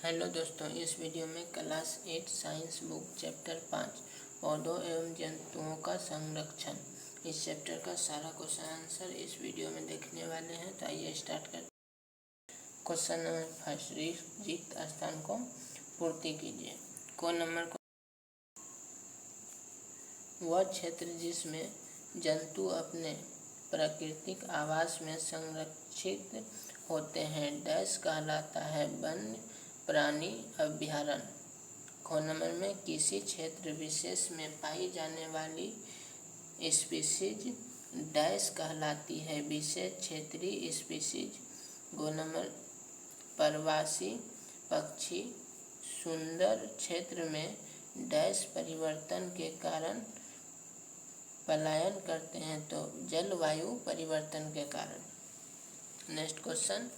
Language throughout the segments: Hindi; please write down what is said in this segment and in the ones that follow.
हेलो दोस्तों, इस वीडियो में क्लास 8 साइंस बुक चैप्टर 5 पौधों एवं जंतुओं का संरक्षण, इस चैप्टर का सारा क्वेश्चन आंसर इस वीडियो में देखने वाले हैं। तो आइए स्टार्ट करते हैं। क्वेश्चन नंबर फर्स्ट, रिक्त स्थान को पूर्ति कीजिए। को नंबर को वह क्षेत्र जिसमें जंतु अपने प्राकृतिक आवास में संरक्षित होते हैं डैश कहलाता है वन्य प्राणी अभयारण्य। ख नंबर में किसी क्षेत्र विशेष में पाई जाने वाली स्पीशीज डैश कहलाती है विशेष क्षेत्रीय स्पीशीज। गो नंबर प्रवासी पक्षी सुंदर क्षेत्र में डैश परिवर्तन के कारण पलायन करते हैं, तो जलवायु परिवर्तन के कारण। नेक्स्ट क्वेश्चन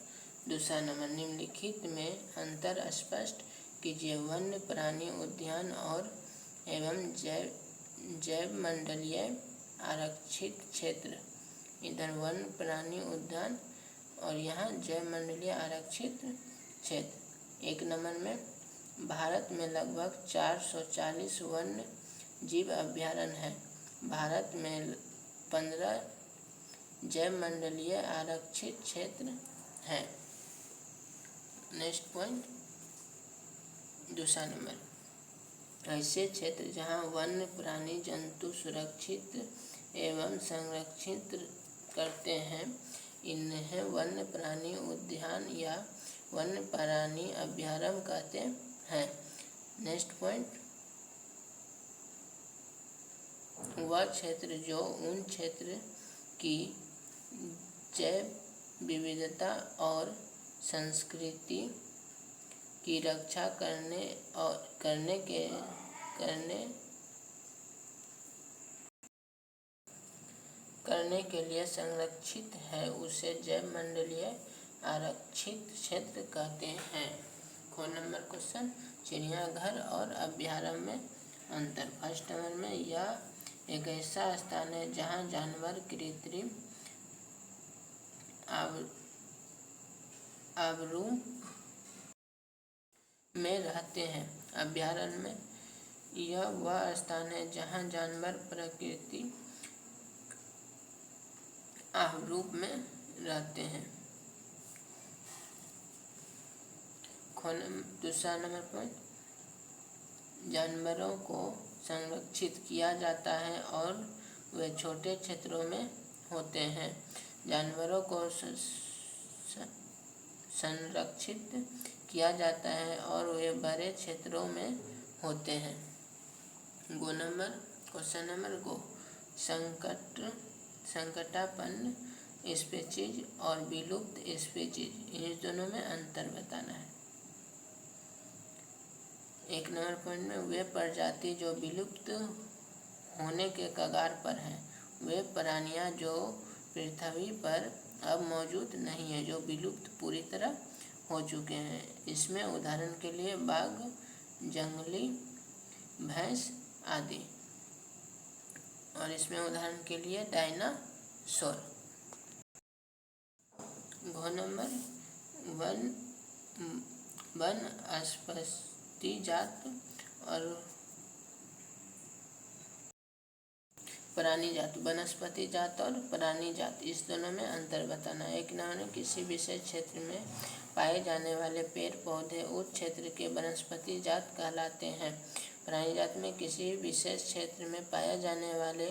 दूसरा नंबर, निम्नलिखित में अंतर स्पष्ट कीजिए। वन्य प्राणी उद्यान और एवं जैव मंडलीय आरक्षित क्षेत्र। इधर वन्य प्राणी उद्यान और यहाँ जैव मंडलीय आरक्षित क्षेत्र। एक नंबर में भारत में लगभग 440 वन्य जीव अभयारण्य है। भारत में 15 जैव मंडलीय आरक्षित क्षेत्र हैं। नेक्स्ट पॉइंट दूसरा नंबर, ऐसे क्षेत्र जहाँ वन्य प्राणी जंतु सुरक्षित एवं संरक्षित करते हैं इन्हें वन्य प्राणी उद्यान या वन्य प्राणी अभयारण्य कहते हैं। नेक्स्ट पॉइंट, वह क्षेत्र जो उन क्षेत्र की जैव विविधता और संस्कृति की रक्षा करने के लिए संरक्षित है उसे जैव मंडलीय आरक्षित क्षेत्र कहते हैं। ख नंबर क्वेश्चन, चिड़ियाघर और अभयारण्य में अंतर। फर्स्ट नंबर में यह एक ऐसा स्थान है जहाँ जानवर कृत्रिम आवरूप में रहते हैं। अभयारण्य में यह वह स्थान है जहाँ जानवर प्राकृतिक आवरूप में रहते हैं। दूसरा नंबर पर जानवरों को संरक्षित किया जाता है और वे छोटे क्षेत्रों में होते हैं। जानवरों को संरक्षित किया जाता है और वे बड़े क्षेत्रों में होते हैं। गो नंबर क्वेश्चन नंबर गो, संकटापन्न स्पीशीज और विलुप्त स्पीशीज, इन दोनों में अंतर बताना है। एक नंबर पॉइंट में वे प्रजाति जो विलुप्त होने के कगार पर हैं, वे प्राणियां जो पृथ्वी पर अब मौजूद नहीं है, जो विलुप्त पूरी तरह हो चुके हैं। इसमें उदाहरण के लिए बाघ, जंगली भैंस आदि, और इसमें उदाहरण के लिए डायनासोर। घ नंबर वनस्पति जात और प्राणी जात। वनस्पति जात और प्राणी जात, इस दोनों में अंतर बताना है। एक नंबर, किसी विशेष क्षेत्र में पाए जाने वाले पेड़ पौधे उस क्षेत्र के वनस्पति जात कहलाते हैं। प्राणी जात में किसी विशेष क्षेत्र में पाए जाने वाले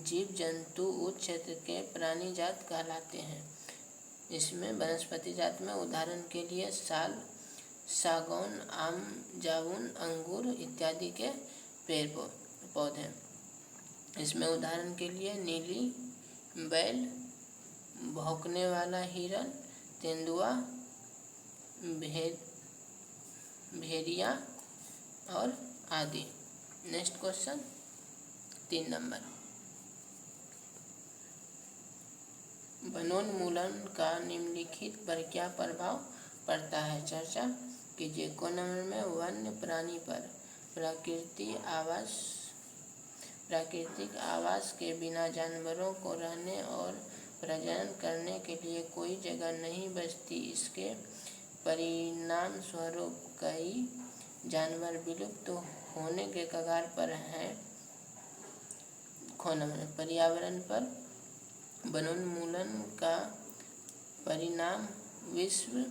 जीव जंतु उस क्षेत्र के प्राणी जात कहलाते हैं। इसमें वनस्पति जात में उदाहरण के लिए साल, सागौन, आम, जामुन, अंगूर इत्यादि के पेड़ पौधे। इसमें उदाहरण के लिए नीली बैल, भौंकने वाला हिरन, तेंदुआ, भेड़िया और आदि। नेक्स्ट क्वेश्चन 3 नंबर, वनोन्मूलन का निम्नलिखित पर क्या प्रभाव पड़ता है, चर्चा कीजिए। को नंबर में वन्य प्राणी पर प्राकृतिक आवास के बिना जानवरों को रहने और प्रजनन करने के लिए कोई जगह नहीं बचती। इसके परिणाम स्वरूप कई जानवर विलुप्त होने के कगार पर हैं। पर्यावरण पर वनोन्मूलन का परिणाम विश्व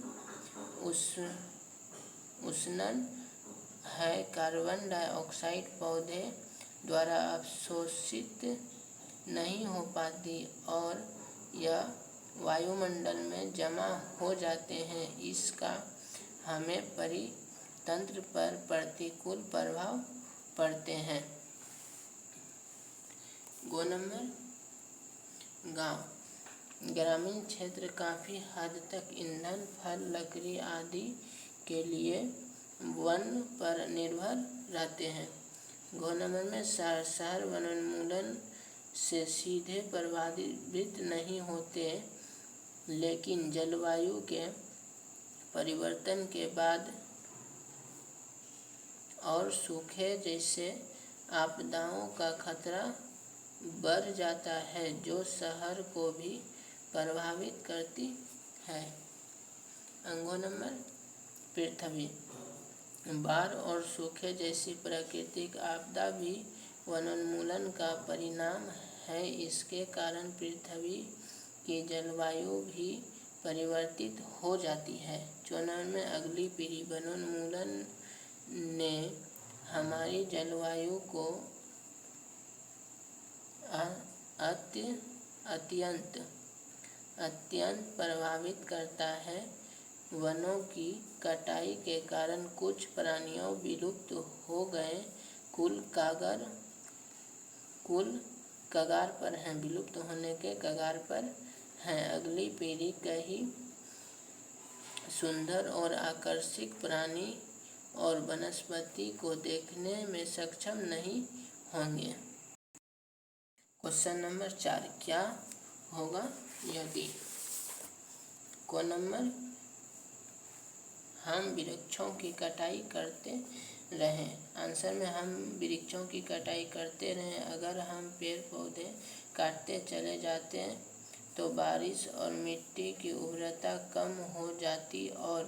उष्णन है। कार्बन डाइऑक्साइड पौधे द्वारा अवशोषित नहीं हो पाती और यह वायुमंडल में जमा हो जाते हैं। इसका हमें परितंत्र पर प्रतिकूल प्रभाव पड़ते हैं। गांव ग्रामीण क्षेत्र काफ़ी हद तक ईंधन, फल, लकड़ी आदि के लिए वन पर निर्भर रहते हैं। में शहर वनोन्मूलन से सीधे प्रभावित नहीं होते, लेकिन जलवायु के परिवर्तन के बाद और सूखे जैसे आपदाओं का खतरा बढ़ जाता है, जो शहर को भी प्रभावित करती है। पृथ्वी बाढ़ और सूखे जैसी प्राकृतिक आपदा भी वनोन्मूलन का परिणाम है। इसके कारण पृथ्वी की जलवायु भी परिवर्तित हो जाती है। में अगली पीढ़ी वनोन्मूलन ने हमारी जलवायु को अत्यंत प्रभावित करता है। वनों की कटाई के कारण कुछ प्राणियों विलुप्त हो गए, कगार पर हैं, विलुप्त होने के कगार पर हैं। अगली पीढ़ी कई सुंदर और आकर्षक प्राणी और वनस्पति को देखने में सक्षम नहीं होंगे। क्वेश्चन नंबर 4, क्या होगा यदि हम वृक्षों की कटाई करते रहें? आंसर में हम वृक्षों की कटाई करते रहें। अगर हम पेड़ पौधे काटते चले जाते हैं तो बारिश और मिट्टी की उर्वरता कम हो जाती और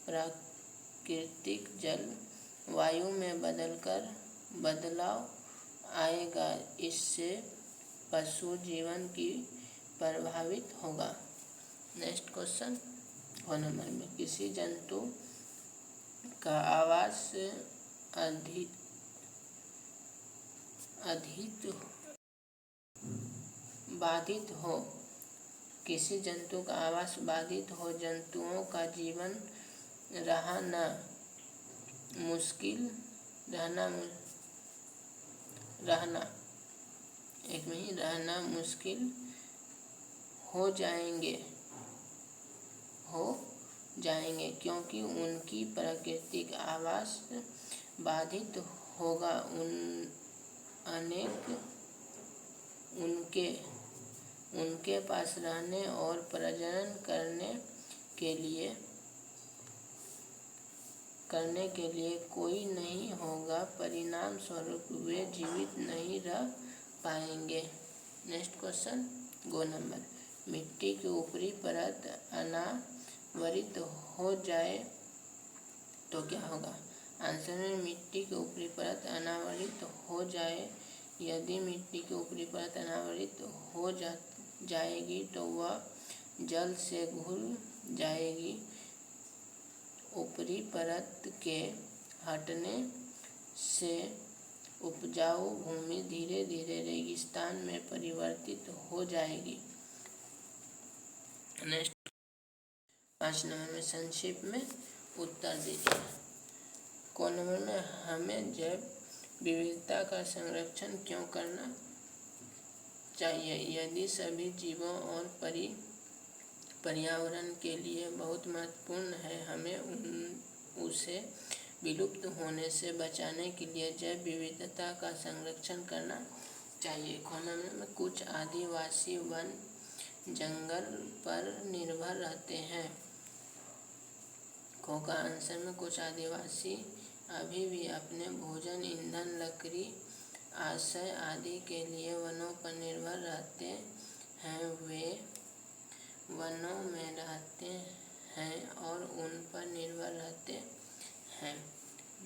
प्राकृतिक जलवायु में बदलाव आएगा। इससे पशु जीवन की प्रभावित होगा। नेक्स्ट क्वेश्चन नंबर में किसी जंतु का आवास बाधित हो, किसी जंतु का आवास बाधित हो, जंतुओं का जीवन रहना मुश्किल हो जाएंगे क्योंकि उनकी प्राकृतिक आवास बाधित होगा। उनके पास रहने और प्रजनन करने के लिए कोई नहीं होगा। परिणाम स्वरूप वे जीवित नहीं रह पाएंगे। नेक्स्ट क्वेश्चन नंबर मिट्टी की ऊपरी परत अनावृत हो जाए तो क्या होगा? आंसर में मिट्टी की ऊपरी परत अनावृत हो जाए। यदि मिट्टी की ऊपरी परत अनावृत हो जाएगी तो वह जल से घुल जाएगी। ऊपरी परत के हटने से उपजाऊ भूमि धीरे धीरे रेगिस्तान में परिवर्तित हो जाएगी। नेक्स्ट 5 नंबर में संक्षेप में उत्तर दीजिए। नंबर में हमें जैव विविधता का संरक्षण क्यों करना चाहिए? यदि सभी जीवों और पर्यावरण के लिए बहुत महत्वपूर्ण है, हमें उसे विलुप्त होने से बचाने के लिए जैव विविधता का संरक्षण करना चाहिए। में कुछ आदिवासी वन जंगल पर निर्भर रहते हैं। का आंसर में कुछ आदिवासी अभी भी अपने भोजन, ईंधन, लकड़ी, आश्रय आदि के लिए वनों पर निर्भर रहते हैं। वे वनों में रहते हैं और उन पर निर्भर रहते हैं।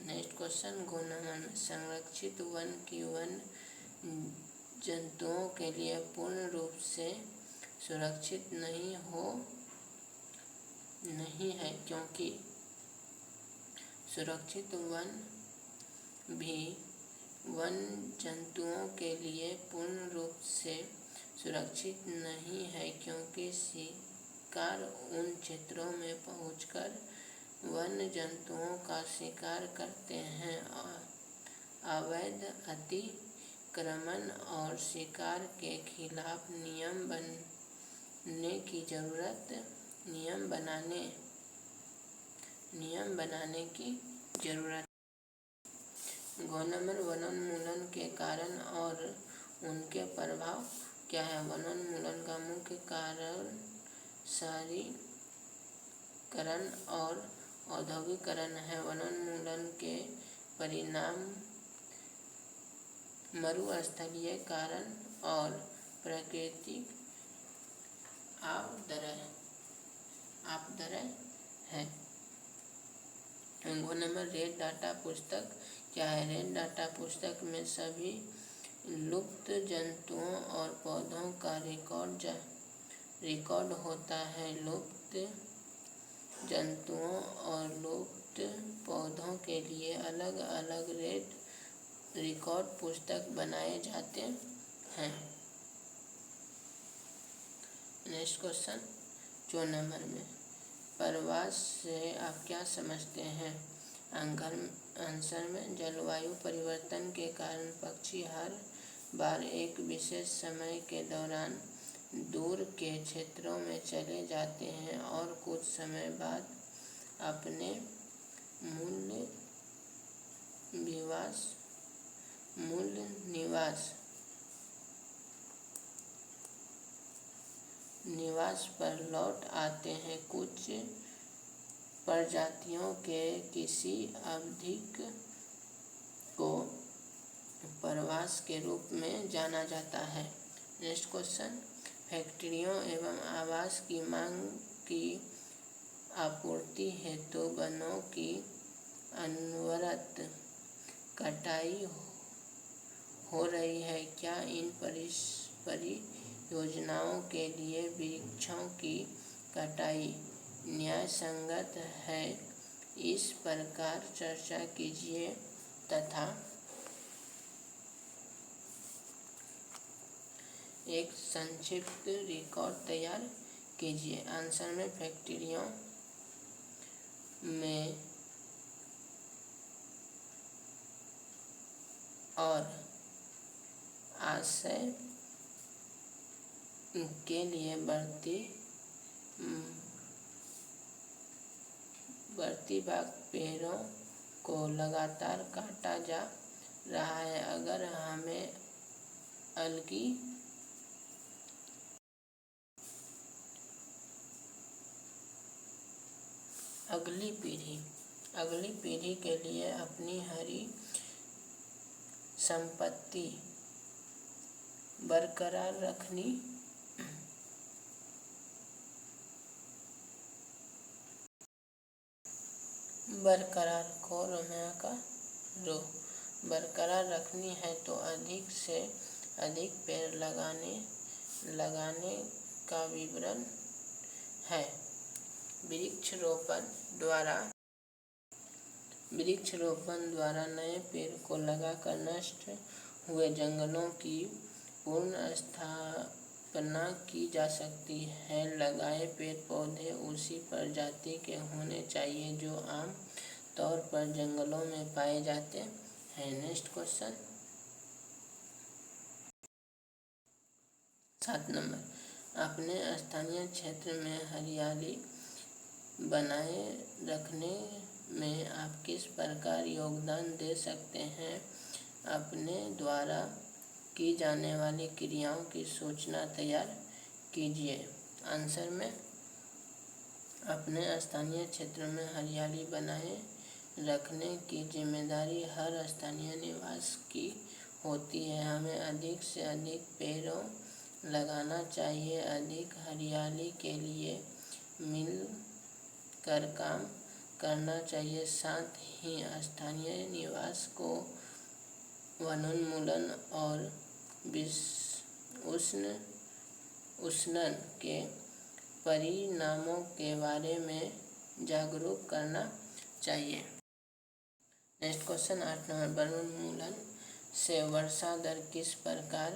नेक्स्ट क्वेश्चन, गो नंबर में संरक्षित वन की वन जंतुओं के लिए पूर्ण रूप से सुरक्षित नहीं है क्योंकि सुरक्षित वन भी वन जंतुओं के लिए पूर्ण रूप से सुरक्षित नहीं है क्योंकि शिकार उन क्षेत्रों में पहुंचकर वन जंतुओं का शिकार करते हैं और अवैध अतिक्रमण और शिकार के खिलाफ नियम बनाने की जरूरत। गो नंबर, वनोन्मूलन के कारण और उनके प्रभाव क्या है। वनोन्मूलन का मुख्य कारण शहरीकरण और औद्योगिकरण है। वनोन्मूलन के परिणाम मरुस्थलीकरण और प्राकृतिक आपदाएं हैं। गो नंबर, रेड डाटा पुस्तक क्या है। रेड डाटा पुस्तक में सभी लुप्त जंतुओं और पौधों का रिकॉर्ड होता है। लुप्त जंतुओं और लुप्त पौधों के लिए अलग अलग रेड रिकॉर्ड पुस्तक बनाए जाते हैं। नेक्स्ट क्वेश्चन, 4 नंबर में प्रवास से आप क्या समझते हैं। आंसर में जलवायु परिवर्तन के कारण पक्षी हर बार एक विशेष समय के दौरान दूर के क्षेत्रों में चले जाते हैं और कुछ समय बाद अपने मूल निवास पर लौट आते हैं। कुछ प्रजातियों के किसी अवधि को प्रवास के रूप में जाना जाता है। नेक्स्ट क्वेश्चन, फैक्ट्रियों एवं आवास की मांग की आपूर्ति हेतु वनों की अनवरत कटाई हो रही है। क्या इन परियोजनाओं के लिए वृक्षों की कटाई न्यायसंगत है। इस प्रकार चर्चा कीजिए तथा एक संक्षिप्त रिकॉर्ड तैयार कीजिए। आंसर में फैक्ट्रियों में और आश्रय के लिए बढ़ती भाग पेड़ों को लगातार काटा जा रहा है। अगर हमें अगली पीढ़ी के लिए अपनी हरी संपत्ति बरकरार रखनी है तो अधिक से अधिक पेड़ लगाने का विवरण है। वृक्षारोपण द्वारा नए पेड़ को लगाकर नष्ट हुए जंगलों की पुनर्स्थापना की जा सकती है। लगाए पेड़ पौधे उसी प्रजाति के होने चाहिए जो आम तौर पर जंगलों में पाए जाते हैं। नेक्स्ट क्वेश्चन, 7 नंबर, अपने स्थानीय क्षेत्र में हरियाली बनाए रखने में आप किस प्रकार योगदान दे सकते हैं। अपने द्वारा की जाने वाली क्रियाओं की सूचना तैयार कीजिए। आंसर में अपने स्थानीय क्षेत्र में हरियाली बनाए रखने की जिम्मेदारी हर स्थानीय निवासी की होती है। हमें अधिक से अधिक पेड़ों लगाना चाहिए। अधिक हरियाली के लिए कर काम करना चाहिए। साथ ही स्थानीय निवास को वनोन्मूलन और उष्णन के परिणामों के बारे में जागरूक करना चाहिए। नेक्स्ट क्वेश्चन 8 नंबर, वनोन्मूलन से वर्षा दर किस प्रकार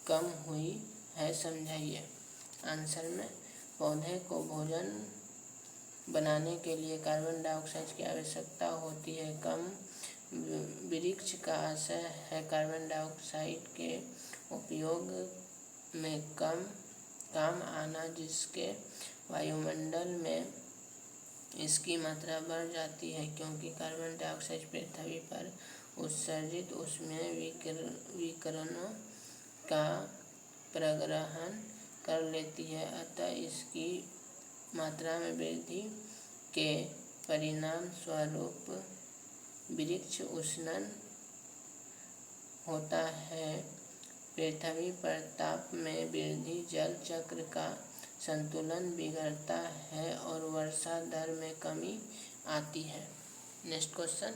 कम हुई है, समझाइए। आंसर में पौधे को भोजन बनाने के लिए कार्बन डाइऑक्साइड की आवश्यकता होती है। कम वृक्ष का आशय है कार्बन डाइऑक्साइड के उपयोग में काम आना, जिसके वायुमंडल में इसकी मात्रा बढ़ जाती है, क्योंकि कार्बन डाइऑक्साइड पृथ्वी पर उत्सर्जित ऊष्मीय विकिरणों का प्रग्रहण कर लेती है। अतः इसकी मात्रा में वृद्धि के परिणाम स्वरूप वृक्ष उष्णन होता है। पृथ्वी पर ताप में वृद्धि जल चक्र का संतुलन बिगड़ता है और वर्षा दर में कमी आती है। नेक्स्ट क्वेश्चन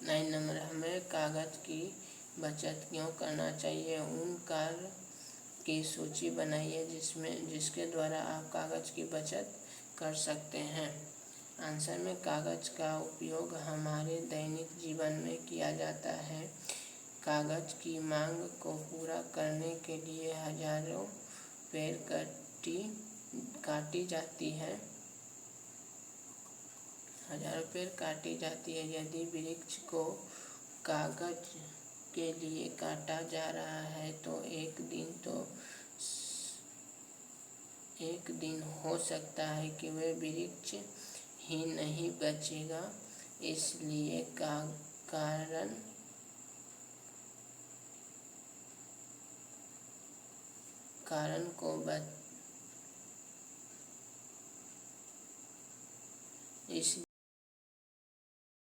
9 नंबर, हमें कागज की बचत क्यों करना चाहिए? उन कार्य की सूची बनाइए जिसके द्वारा आप कागज की बचत कर सकते हैं। आंसर में कागज का उपयोग हमारे दैनिक जीवन में किया जाता है। कागज की मांग को पूरा करने के लिए हजारों पेड़ काटी जाती है। यदि वृक्ष को कागज के लिए काटा जा रहा है तो एक दिन हो सकता है कि वह वृक्ष ही नहीं बचेगा। इसलिए कारण को इस